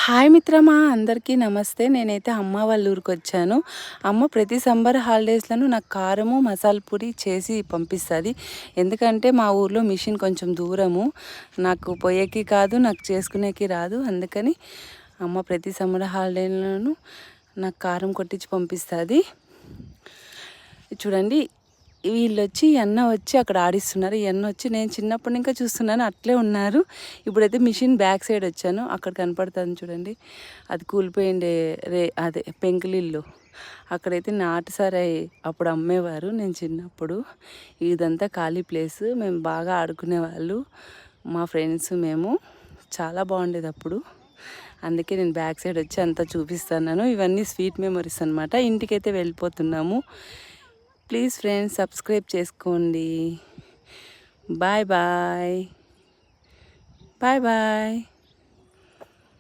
Hi మిత్రమా, అందరికీ నమస్తే. నేనైతే అమ్మ వాళ్ళ ఊరికొచ్చాను. అమ్మ ప్రతి సమ్మర్ హాలిడేస్‌లోనూ నాకు కారము, మసాలా పూరి చేసి పంపిస్తది. ఎందుకంటే మా ఊర్లో మిషన్ కొంచెం దూరము. నాకు పొయ్యేకి కాదు, నాకు చేసుకునేకి రాదు. అందుకని అమ్మ ప్రతి సమ్మర్ హాలిడేలోనూ నాకు కారం కొట్టించి పంపిస్తది. చూడండి, వీళ్ళొచ్చి అన్న వచ్చి అక్కడ ఆడిస్తున్నారు. ఈ అన్న వచ్చి నేను చిన్నప్పటి ఇంకా చూస్తున్నాను, అట్లే ఉన్నారు. ఇప్పుడైతే మిషన్ బ్యాక్ సైడ్ వచ్చాను. అక్కడ కనపడుతుంది చూడండి, అది కూలిపోయిండే అదే పెంకులిల్లు. అక్కడైతే నాటుసారాయి అప్పుడు అమ్మేవారు నేను చిన్నప్పుడు. ఇదంతా ఖాళీ ప్లేస్. మేము బాగా ఆడుకునేవాళ్ళు, మా ఫ్రెండ్స్ మేము. చాలా బాగుండేది అప్పుడు. అందుకే నేను బ్యాక్ సైడ్ వచ్చి అంతా చూపిస్తున్నాను. ఇవన్నీ స్వీట్ మెమరీస్ అనమాట. ఇంటికైతే వెళ్ళిపోతున్నాము. ప్లీజ్ ఫ్రెండ్స్, సబ్స్క్రైబ్ చేసుకోండి. Bye bye. Bye bye.